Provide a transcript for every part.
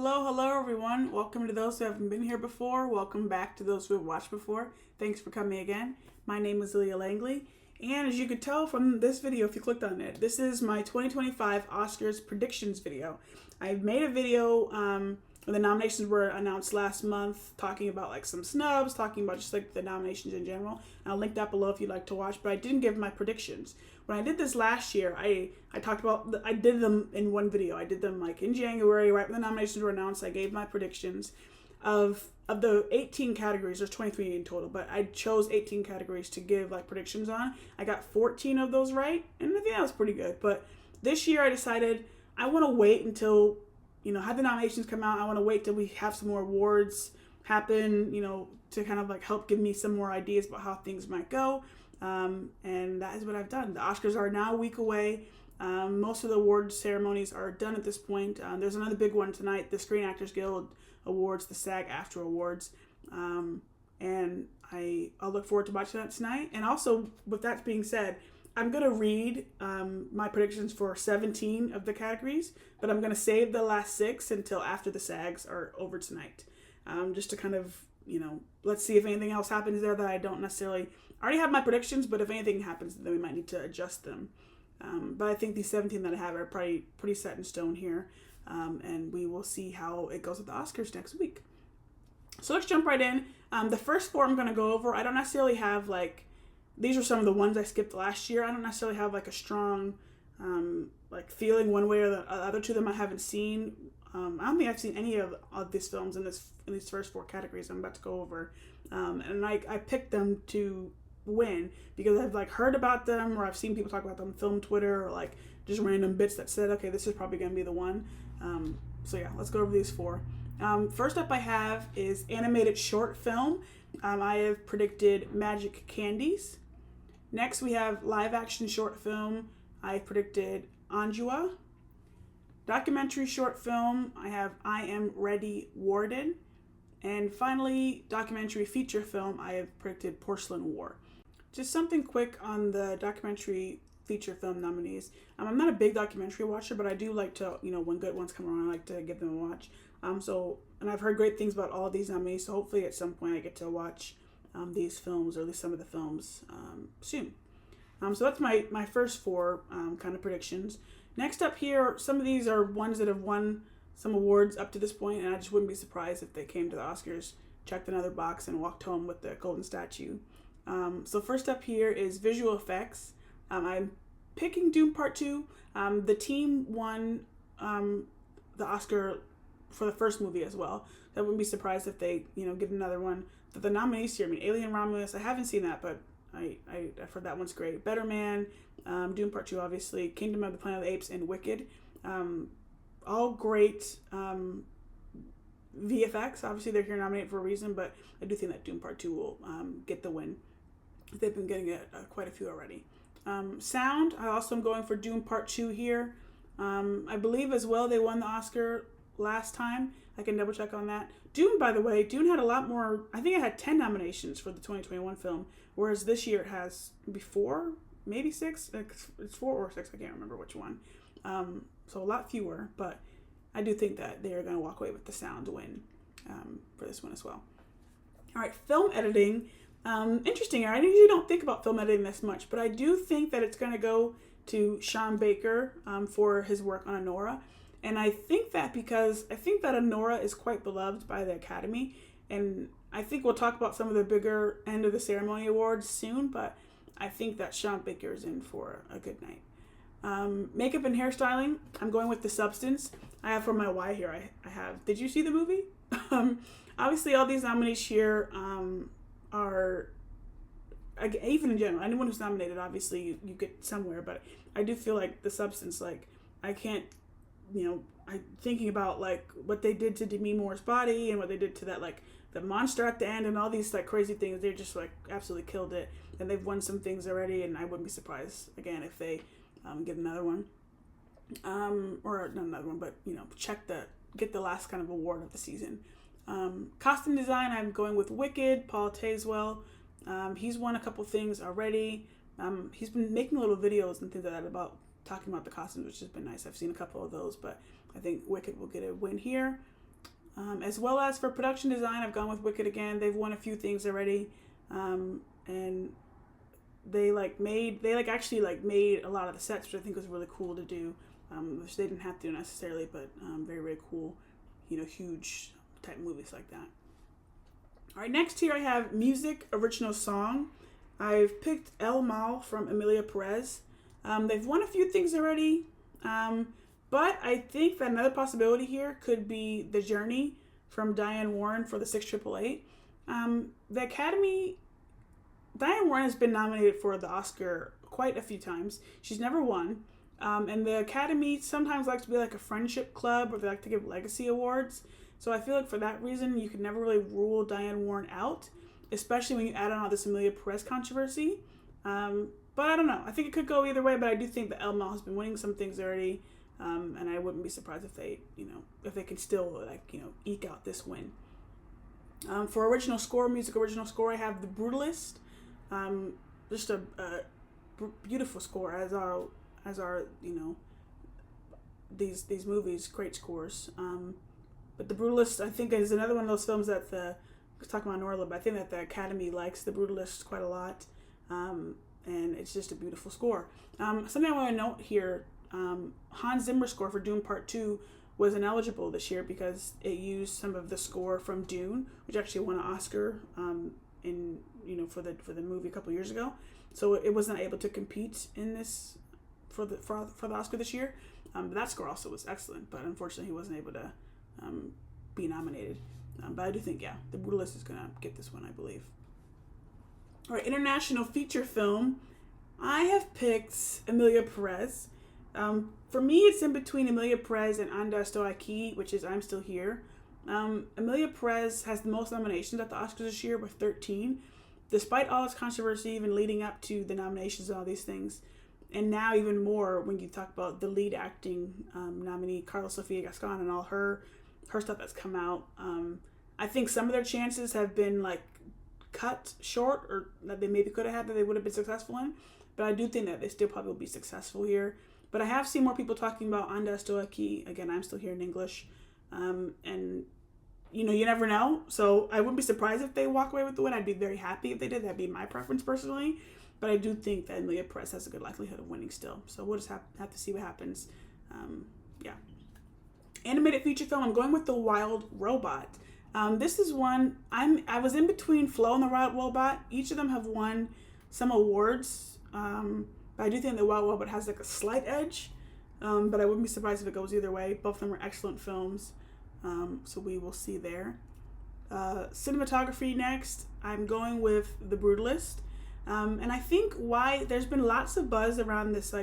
Hello everyone. Welcome to those who haven't been here before. Welcome back to those who have watched before. Thanks for coming again. My name is Leah Langley, and as you could tell from this video, if you clicked on it, this is my 2025 Oscars predictions video. I made a video when the nominations were announced last month, talking about like some snubs, talking about just like the nominations in general. And I'll link that below if you'd like to watch, but I didn't give my predictions. When I did this last year, I talked about, I did them in one video. I did them like in January, right when the nominations were announced. I gave my predictions of the 18 categories. There's 23 in total, but I chose 18 categories to give like predictions on. I got 14 of those right, and I think that was pretty good. But this year I decided I want to wait until, have the nominations come out. I want to wait till we have some more awards happen, to kind of like help give me some more ideas about how things might go. And that is what I've done. The Oscars are now a week away. Most of the award ceremonies are done at this point. There's another big one tonight, the Screen Actors Guild Awards, the SAG AFTRA Awards. And I'll look forward to watching that tonight. And also, with that being said, I'm going to read my predictions for 17 of the categories, but I'm going to save the last 6 until after the SAGs are over tonight. Just to kind of, let's see if anything else happens there that I don't necessarily... I already have my predictions, but if anything happens, then we might need to adjust them. But I think these 17 that I have are probably pretty set in stone here. And we will see how it goes with the Oscars next week. So let's jump right in. The first 4 I'm going to go over, I don't necessarily have like... These are some of the ones I skipped last year. I don't necessarily have like a strong feeling one way or the other to them. I haven't seen. I don't think I've seen any of these films in these first 4 categories I'm about to go over. And I picked them to win because I've like heard about them, or I've seen people talk about them on film Twitter, or like just random bits that said, okay, this is probably going to be the one. So yeah, let's go over these 4. First up I have is animated short film. I have predicted Magic Candies. Next we have live action short film. I've predicted Anjua. Documentary short film, I have I Am Ready Warden. And finally, documentary feature film, I have predicted Porcelain War. Just something quick on the documentary feature film nominees. I'm not a big documentary watcher, but I do like to, when good ones come around, I like to give them a watch. And I've heard great things about all of these nominees, so hopefully at some point I get to watch these films, or at least some of the films, soon. So that's my first 4 kind of predictions. Next up here, some of these are ones that have won some awards up to this point, and I just wouldn't be surprised if they came to the Oscars, checked another box, and walked home with the golden statue. So first up here is visual effects. I'm picking Dune Part 2. The team won the Oscar for the first movie as well. I wouldn't be surprised if they, give another one. The nominees here, Alien Romulus, I haven't seen that, but I've heard that one's great. Better Man, Dune Part 2, obviously, Kingdom of the Planet of the Apes, and Wicked. All great VFX. Obviously, they're here nominated for a reason, but I do think that Dune Part 2 will get the win. They've been getting quite a few already. Sound, I also am going for Dune Part 2 here. I believe as well they won the Oscar last time. I can double check on that. Dune, by the way, Dune had a lot more. I think it had 10 nominations for the 2021 film, whereas this year it has maybe 4, maybe 6. It's 4 or 6. I can't remember which one. So a lot fewer, but I do think that they are going to walk away with the sound win for this one as well. All right, film editing. Interesting. I usually don't think about film editing this much, but I do think that it's going to go to Sean Baker for his work on Anora. And I think that because I think that Anora is quite beloved by the Academy, and I think we'll talk about some of the bigger end of the ceremony awards soon, but I think that Sean Baker is in for a good night. Makeup and hairstyling, I'm going with The Substance. I have for my why here, I have, did you see the movie? Obviously all these nominees here are, even in general, anyone who's nominated, obviously you get somewhere, but I do feel like The Substance, like, I can't, I'm thinking about like what they did to Demi Moore's body and what they did to that, like the monster at the end and all these like crazy things. They just like absolutely killed it, and they've won some things already, and I wouldn't be surprised again if they get another one, or not another one, but get the last kind of award of the season. Costume design, I'm going with Wicked, Paul Tazewell. He's won a couple things already. He's been making little videos and things like that about talking about the costumes, which has been nice. I've seen a couple of those, but I think Wicked will get a win here. As well as for production design, I've gone with Wicked again. They've won a few things already, and they actually made a lot of the sets, which I think was really cool to do, which they didn't have to do necessarily, but very, very cool, huge type movies like that. All right, next here I have music original song. I've picked El Mal from Emilia Perez. They've won a few things already, but I think that another possibility here could be The Journey from Diane Warren for the 688. The Academy, Diane Warren has been nominated for the Oscar quite a few times. She's never won. And the Academy sometimes likes to be like a friendship club, or they like to give legacy awards. So I feel like for that reason, you could never really rule Diane Warren out, especially when you add on all this Emilia Perez controversy. But I don't know. I think it could go either way, but I do think that El Mal has been winning some things already. And I wouldn't be surprised if they, if they can still eke out this win. For original score, music original score, I have The Brutalist. Just a beautiful score, as are these movies, great scores. But The Brutalist, I think, is another one of those films that I was talking about Norla, but I think that the Academy likes The Brutalist quite a lot. And it's just a beautiful score. Something I want to note here, Hans Zimmer's score for Dune Part 2 was ineligible this year because it used some of the score from Dune, which actually won an Oscar for the movie a couple years ago. So it was not able to compete in this for the Oscar this year. But that score also was excellent, but unfortunately he wasn't able to be nominated. But I do think, The Brutalist is going to get this one, I believe. All right, international feature film. I have picked Emilia Perez. For me, it's in between Emilia Perez and Anda Estoy Aquí, which is I'm Still Here. Emilia Perez has the most nominations at the Oscars this year with 13, despite all its controversy even leading up to the nominations and all these things. And now even more when you talk about the lead acting nominee, Carla Sofia Gascon, and all her stuff that's come out. I think some of their chances have been cut short, or that they maybe could have had that they would have been successful in. But I do think that they still probably will be successful here. But I have seen more people talking about Anda Estoy Aquí. Again, I'm Still Here in English. And, you never know. So I wouldn't be surprised if they walk away with the win. I'd be very happy if they did. That'd be my preference personally. But I do think that Emilia Perez has a good likelihood of winning still. So we'll just have to see what happens. Animated feature film, I'm going with The Wild Robot. This is one, I was in between Flo and The Wild Robot. Each of them have won some awards. But I do think The Wild Robot has a slight edge. But I wouldn't be surprised if it goes either way. Both of them are excellent films. So we will see there. Cinematography next. I'm going with The Brutalist. And I think why there's been lots of buzz around this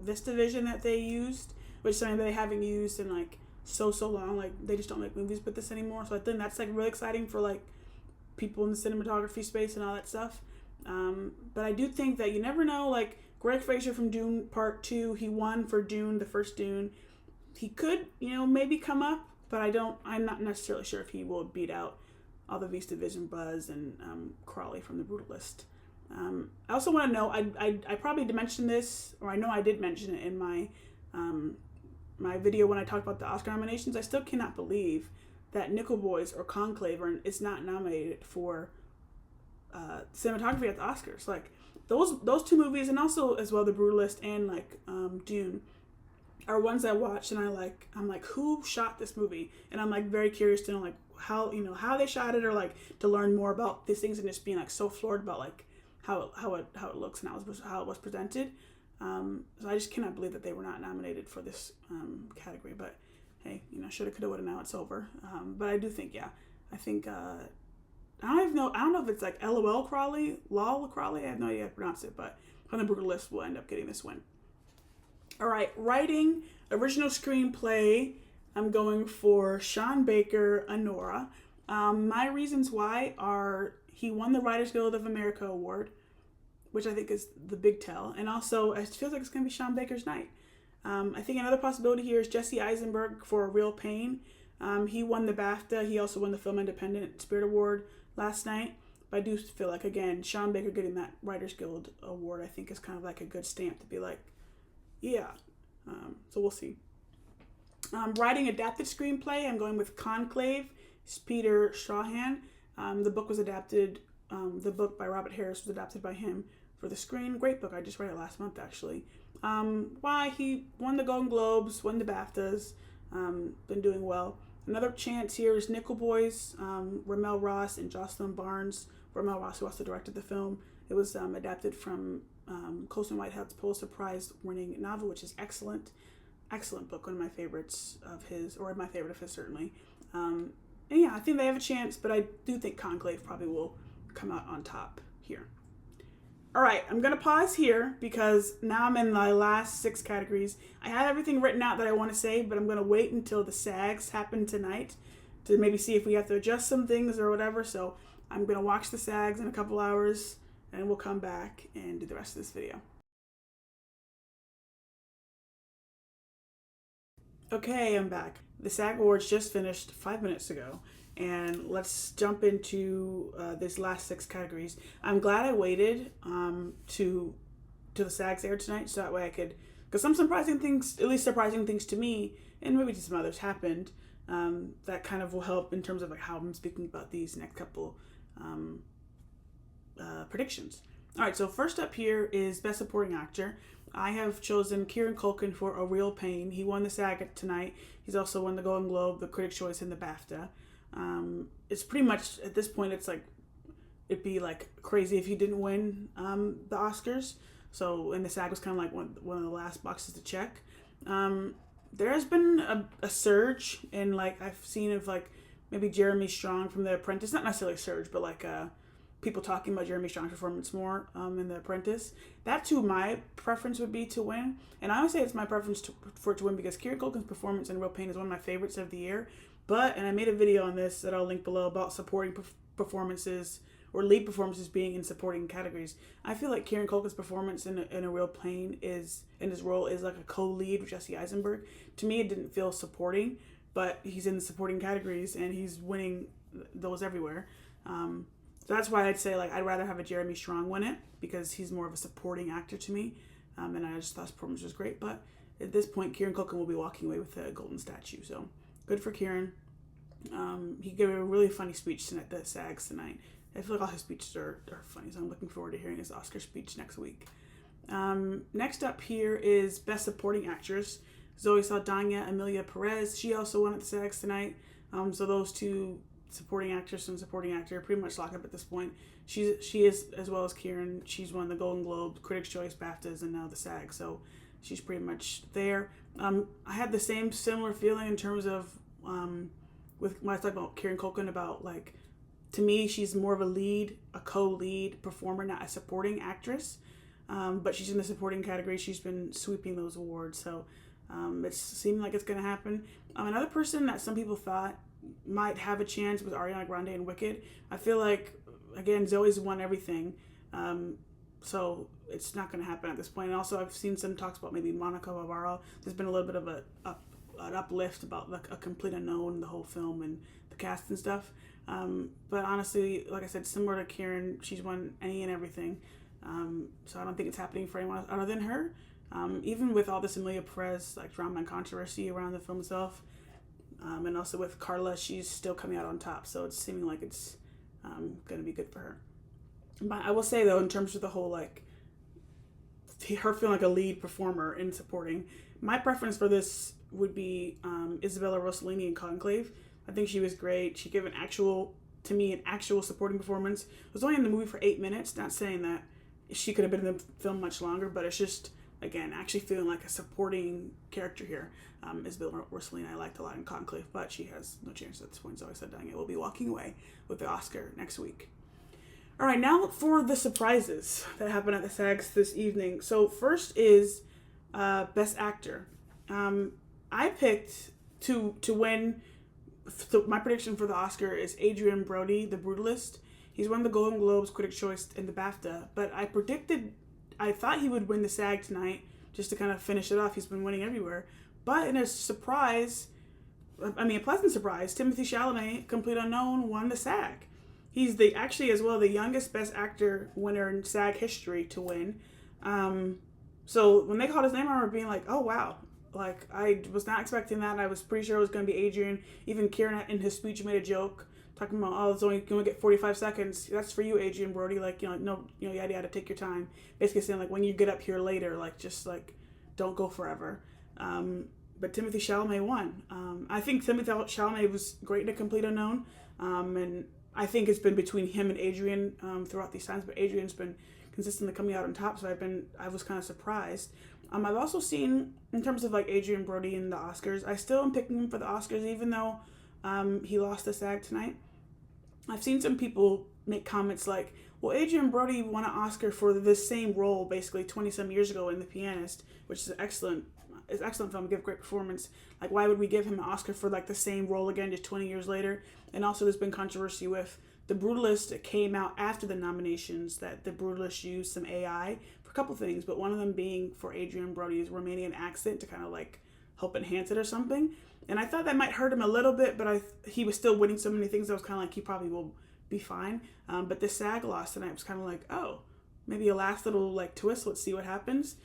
Vista Vision that they used, which is something they haven't used in so long. They just don't make movies with this anymore. So I think that's really exciting for people in the cinematography space and all that stuff. But I do think that you never know. Greg Fraser from Dune Part 2, he won for Dune, the first Dune. He could, maybe come up, but I'm not necessarily sure if he will beat out all the Vista Vision buzz and Crawley from The Brutalist. I also want to know, I probably did mention this, or I know I did mention it in my my video when I talked about the Oscar nominations. I still cannot believe that Nickel Boys or Conclave is not nominated for cinematography at the Oscars. Those two movies, and also as well The Brutalist and Dune, are ones I watched and I'm like, who shot this movie? And I'm very curious to know how they shot it, or to learn more about these things, and just being so floored about how it looks and how it was presented. So I just cannot believe that they were not nominated for this category. But hey, shoulda, coulda, woulda. Now it's over. But I do think, I think I don't know if it's LOL Crawley, LOL Crawley. I have no idea how to pronounce it, but The Brutalist will end up getting this win. All right, writing, original screenplay. I'm going for Sean Baker, Anora. My reasons why are he won the Writers Guild of America Award, which I think is the big tell. And also, it feels like it's going to be Sean Baker's night. I think another possibility here is Jesse Eisenberg for Real Pain. He won the BAFTA. He also won the Film Independent Spirit Award last night. But I do feel again, Sean Baker getting that Writers Guild Award, I think is kind of a good stamp to be yeah. So we'll see. Writing adapted screenplay, I'm going with Conclave. It's Peter Strahan. The book was adapted. The book by Robert Harris was adapted by him for the screen. Great book. I just read it last month, actually. Why he won the Golden Globes, won the BAFTAs. Been doing well. Another chance here is Nickel Boys, Ramel Ross and Jocelyn Barnes. Ramel Ross, who also directed the film. It was adapted from Colson Whitehead's Pulitzer Prize winning novel, which is excellent. Excellent book, one of my favorites of his, or my favorite of his, certainly. And yeah, I think they have a chance, but I do think Conclave probably will come out on top here. All right, I'm going to pause here because now I'm in my last 6 categories. I have everything written out that I want to say, but I'm going to wait until the SAGs happen tonight to maybe see if we have to adjust some things or whatever. So I'm going to watch the SAGs in a couple hours, and we'll come back and do the rest of this video. Okay, I'm back. The SAG Awards just finished 5 minutes ago, and let's jump into these last 6 categories. I'm glad I waited to the SAGs air tonight, so that way I could, because some surprising things, at least surprising things to me, and maybe to some others happened, that kind of will help in terms of like how I'm speaking about these next couple predictions. All right, so first up here is Best Supporting Actor. I have chosen Kieran Culkin for A Real Pain. He won the SAG tonight. He's also won the Golden Globe, the Critics' Choice, and the BAFTA. It's pretty much, at this point, it's like, it'd be like crazy if he didn't win the Oscars. So, and the SAG was kind of like one of the last boxes to check. There has been a surge in, like, I've seen of like maybe Jeremy Strong from The Apprentice. Not necessarily a surge, but like people talking about Jeremy Strong's performance more in The Apprentice. That's who my preference would be to win. And I would say it's my preference for it to win because Kieran Culkin's performance in Real Pain is one of my favorites of the year. And I made a video on this that I'll link below about supporting performances or lead performances being in supporting categories. I feel like Kieran Culkin's performance in a Real Pain is, in his role, is like a co-lead with Jesse Eisenberg. To me, it didn't feel supporting, but he's in the supporting categories and he's winning those everywhere. So that's why I'd say, like, I'd rather have a Jeremy Strong win it because he's more of a supporting actor to me. And I just thought his performance was great. But at this point, Kieran Culkin will be walking away with a golden statue. So good for Kieran. He gave a really funny speech at the SAGs tonight. I feel like all his speeches are funny, so I'm looking forward to hearing his Oscar speech next week. Next up here is Best Supporting Actress. Zoe Saldana, Emilia Perez. She also won at the SAGs tonight. So those two, supporting actress and supporting actor, pretty much locked up at this point. She is, as well as Kieran, she's won the Golden Globe, Critics' Choice, BAFTAs, and now the SAG. So she's pretty much there. I had the similar feeling in terms of with when I talk about Kieran Culkin, about like, to me, she's more of a co-lead performer, not a supporting actress. But she's in the supporting category. She's been sweeping those awards. So it's seeming like it's going to happen. Another person that some people thought might have a chance was Ariana Grande in Wicked. I feel like, again, Zoe's won everything. So it's not going to happen at this point. And also, I've seen some talks about maybe Monica Barbaro. There's been a little bit of an uplift about like a complete unknown, the whole film and the cast and stuff. But honestly, like I said, similar to Kieran, she's won any and everything. So I don't think it's happening for anyone other than her. Even with all this Emilia Perez like drama and controversy around the film itself, and also with Carla, she's still coming out on top. So it's seeming like it's going to be good for her. But I will say though, in terms of the whole like her feeling like a lead performer in supporting, my preference for this would be Isabella Rossellini in Conclave. I think she was great. She gave an actual supporting performance. It was only in the movie for 8 minutes. Not saying that she could have been in the film much longer, but it's just, again, actually feeling like a supporting character here. Isabella Rossellini I liked a lot in Conclave, but she has no chance at this point. Zoe Saldana will be walking away with the Oscar next week. All right, now for the surprises that happened at the SAGs this evening. So first is Best Actor. I picked to win. So my prediction for the Oscar is Adrian Brody, The Brutalist. He's won the Golden Globes, Critics' Choice, and the BAFTA. But I thought he would win the SAG tonight just to kind of finish it off. He's been winning everywhere. But in a pleasant surprise, Timothée Chalamet, Complete Unknown, won the SAG. He's actually as well the youngest Best Actor winner in SAG history to win. So when they called his name, I remember being like, oh wow, Like, I was not expecting that. I was pretty sure it was going to be Adrian. Even Kieran in his speech made a joke talking about, oh, it's only going to get 45 seconds. That's for you, Adrian Brody. Like, no, yada yada, take your time. Basically saying, like, when you get up here later, like, just, like, don't go forever. But Timothée Chalamet won. I think Timothée Chalamet was great in A Complete Unknown. And I think it's been between him and Adrian throughout these times, but Adrian's been consistently coming out on top, so I was kind of surprised. I've also seen, in terms of like Adrian Brody and the Oscars, I still am picking him for the Oscars, even though he lost the SAG tonight. I've seen some people make comments like, well, Adrian Brody won an Oscar for this same role basically 20-some years ago in The Pianist, which is excellent film, give great performance. Like, why would we give him an Oscar for like the same role again just 20 years later? And also there's been controversy with The Brutalist. It came out after the nominations that The Brutalist used some AI for a couple things, but one of them being for Adrian Brody's Romanian accent to kind of like help enhance it or something. And I thought that might hurt him a little bit, but he was still winning so many things. I was kind of like, he probably will be fine. But the SAG loss tonight was kind of like, oh, maybe a last little like twist. Let's see what happens.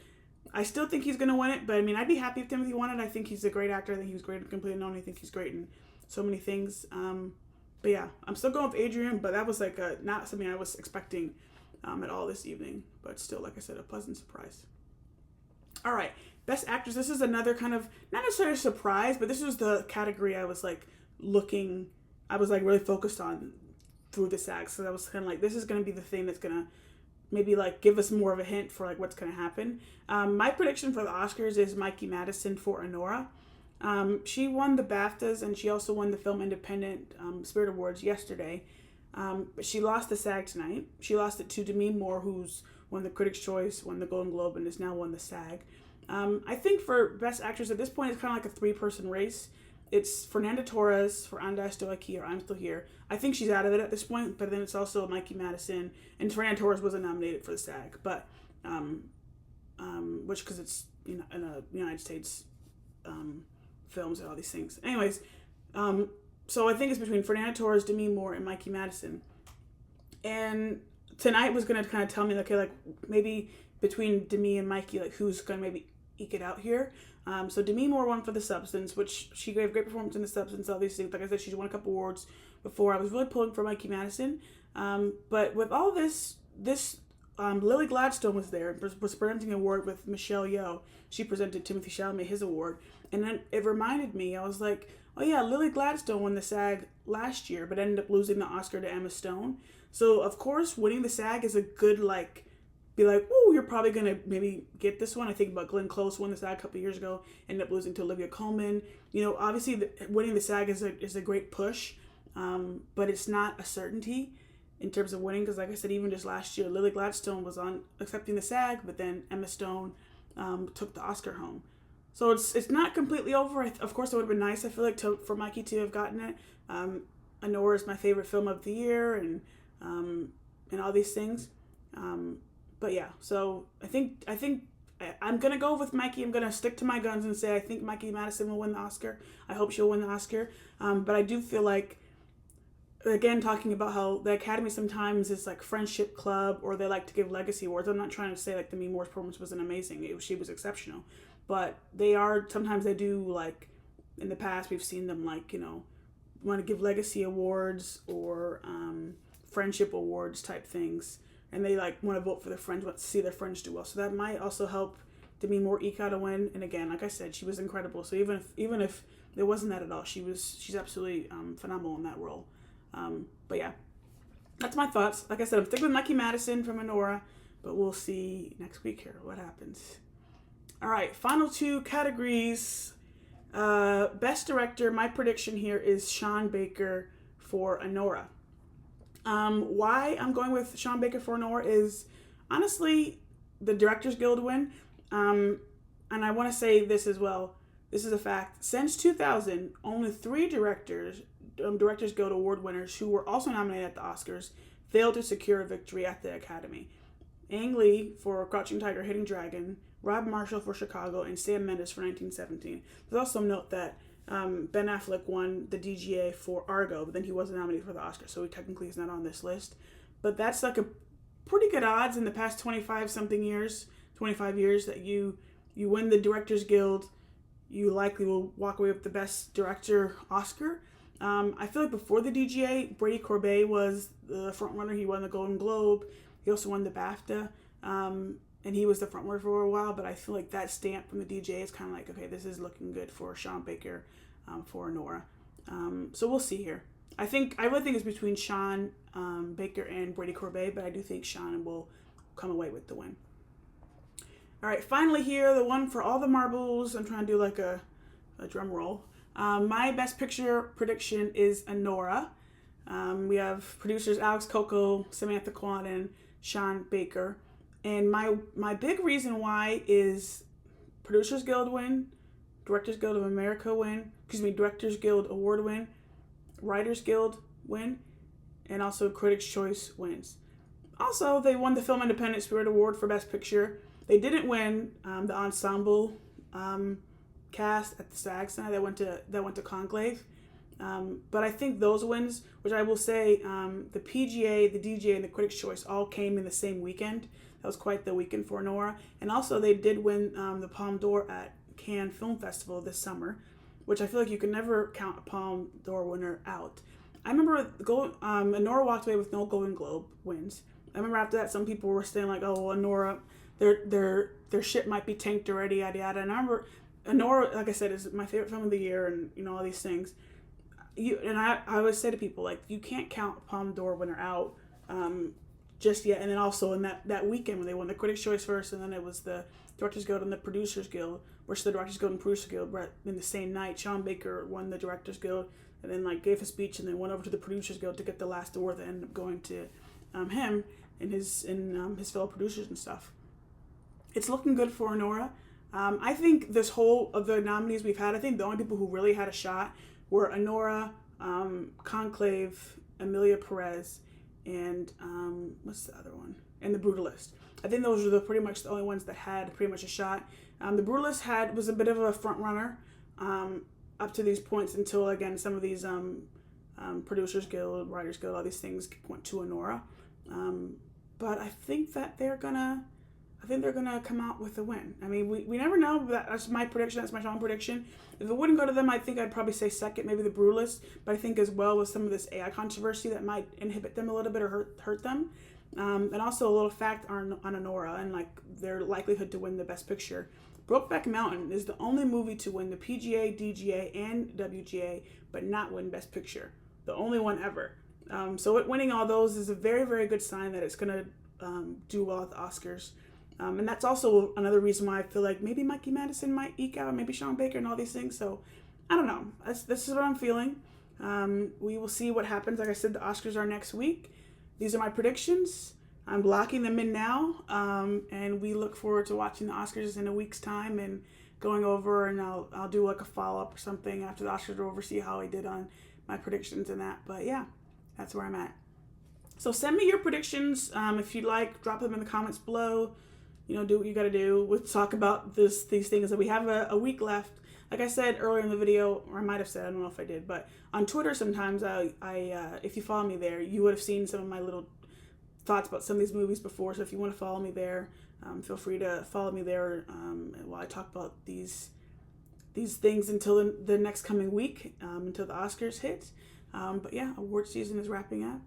I still think he's going to win it, but I mean, I'd be happy if Timothée won it. I think he's a great actor. I think he was great in Complete Unknown. I think he's great in so many things. But yeah, I'm still going with Adrian, but that was like not something I was expecting at all this evening. But still, like I said, a pleasant surprise. All right, Best Actress. This is another kind of, not necessarily a surprise, but this was the category I was like really focused on through the SAG. So I was kind of like, this is going to be the thing that's going to maybe like give us more of a hint for like what's going to happen. My prediction for the Oscars is Mikey Madison for Anora. She won the BAFTAs and she also won the Film Independent Spirit Awards yesterday. But she lost the SAG tonight. She lost it to Demi Moore, who's won the Critics' Choice, won the Golden Globe, and has now won the SAG. I think for Best Actress at this point, it's kind of like a three-person race. It's Fernanda Torres for Anda Estoy Aquí or I'm Still Here. I think she's out of it at this point, but then it's also Mikey Madison, and Fernanda Torres wasn't nominated for the SAG, but which because it's in a United States films and all these things. Anyways, so I think it's between Fernanda Torres, Demi Moore, and Mikey Madison. And tonight was gonna kind of tell me, okay, like maybe between Demi and Mikey, like who's gonna maybe eke it out here. So Demi Moore won for The Substance, which she gave great performance in The Substance, all these things. Like I said, she's won a couple awards before. I was really pulling for Mikey Madison. But with all this Lily Gladstone was there, was presenting an award with Michelle Yeoh. She presented Timothée Chalamet his award. And then it reminded me, I was like, oh yeah, Lily Gladstone won the SAG last year, but ended up losing the Oscar to Emma Stone. So of course, winning the SAG is a good be like, oh, you're probably going to maybe get this one. I think about Glenn Close won the SAG a couple years ago, ended up losing to Olivia Colman. Obviously winning the SAG is a great push, but it's not a certainty in terms of winning, because like I said, even just last year, Lily Gladstone was on accepting the SAG, but then Emma Stone took the Oscar home. So it's not completely over. Of course, it would have been nice, I feel like, for Mikey to have gotten it. Anora is my favorite film of the year, and all these things. But yeah, so I think I'm gonna go with Mikey. I'm gonna stick to my guns and say I think Mikey Madison will win the Oscar. I hope she'll win the Oscar. But I do feel like, again, talking about how the Academy sometimes is like friendship club, or they like to give legacy awards. I'm not trying to say like Demi Moore's performance wasn't amazing. She was exceptional. But sometimes they do, like, in the past we've seen them like, want to give legacy awards or friendship awards type things. And they like want to vote for their friends, want to see their friends do well. So that might also help Demi Moore eke out a win. And again, like I said, she was incredible. So even if there wasn't that at all, she's absolutely phenomenal in that role. But yeah, that's my thoughts. Like I said, I'm sticking with Mikey Madison from Anora, but we'll see next week here what happens. All right, final two categories. Best Director, my prediction here is Sean Baker for Anora. Why I'm going with Sean Baker for Anora is, honestly, the Directors Guild win. And I want to say this as well. This is a fact. Since 2000, only 3 Directors Guild Award winners who were also nominated at the Oscars failed to secure a victory at the Academy. Ang Lee for Crouching Tiger, Hidden Dragon, Rob Marshall for Chicago, and Sam Mendes for 1917. There's also note that Ben Affleck won the DGA for Argo, but then he wasn't nominated for the Oscar, so he technically is not on this list. But that's like a pretty good odds in the past 25 years that you win the Directors Guild you likely will walk away with the Best Director Oscar. I feel like before the DGA, Brady Corbet was the front runner. He won the Golden Globe. He also won the BAFTA. And he was the front runner for a while, but I feel like that stamp from the DGA is kind of like, okay, this is looking good for Sean Baker, for Nora. So we'll see here. I really think it's between Sean Baker and Brady Corbet, but I do think Sean will come away with the win. All right, finally here, the one for all the marbles. I'm trying to do like a drum roll. My Best Picture prediction is Nora. We have producers Alex Coco, Samantha Kwan, and Sean Baker. And my big reason why is Producers Guild win, Directors Guild of America win, Directors Guild Award win, Writers Guild win, and also Critics' Choice wins. Also, they won the Film Independent Spirit Award for Best Picture. They didn't win the ensemble cast at the SAG tonight. That went to Conclave. But I think those wins, which I will say, the PGA, the DGA, and the Critics' Choice all came in the same weekend. That was quite the weekend for Nora. And also, they did win the Palme d'Or at Cannes Film Festival this summer, which I feel like you can never count a Palme d'Or winner out. I remember Nora walked away with no Golden Globe wins. I remember after that, some people were saying like, "Oh, well, Nora, their ship might be tanked already, yada yada." And I remember Nora, like I said, is my favorite film of the year, and all these things. I always say to people, like, you can't count Palme d'Or winner out just yet. And then also in that weekend when they won the Critics' Choice first, and then it was the Directors Guild and the Producers Guild, which the Directors Guild and Producers Guild were in the same night. Sean Baker won the Directors Guild and then like gave a speech and then went over to the Producers Guild to get the last award that ended up going to him and his fellow producers and stuff. It's looking good for Nora. I think this whole of the nominees we've had, I think the only people who really had a shot were Nora, Conclave, Emilia Perez, and what's the other one? And The Brutalist. I think those were pretty much the only ones that had pretty much a shot. The Brutalist was a bit of a front runner up to these points until, again, some of these Producers Guild, Writers Guild, all these things went to Nora. But I think that they're gonna come out with a win. I mean, we never know. That's my prediction. That's my strong prediction. If it wouldn't go to them, I think I'd probably say second, maybe The Brutalist. But I think as well with some of this AI controversy that might inhibit them a little bit or hurt them. And also a little fact on Nora and like their likelihood to win the Best Picture. Brokeback Mountain is the only movie to win the PGA, DGA, and WGA, but not win Best Picture. The only one ever. So it winning all those is a very, very good sign that it's gonna do well at the Oscars. And that's also another reason why I feel like maybe Mikey Madison might eke out, maybe Sean Baker and all these things. So I don't know. This is what I'm feeling. We will see what happens. Like I said, the Oscars are next week. These are my predictions. I'm locking them in now. And we look forward to watching the Oscars in a week's time and going over, and I'll do like a follow-up or something after the Oscars are over, see how I did on my predictions and that. But yeah, that's where I'm at. So send me your predictions if you'd like. Drop them in the comments below. Do what you got to do. We'll talk about these things. That we have a week left. Like I said earlier in the video, or I might have said, I don't know if I did, but on Twitter sometimes, if you follow me there, you would have seen some of my little thoughts about some of these movies before. So if you want to follow me there, feel free to follow me there while I talk about these things until the next coming week, until the Oscars hit. But yeah, award season is wrapping up.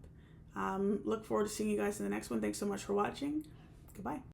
Look forward to seeing you guys in the next one. Thanks so much for watching. Goodbye.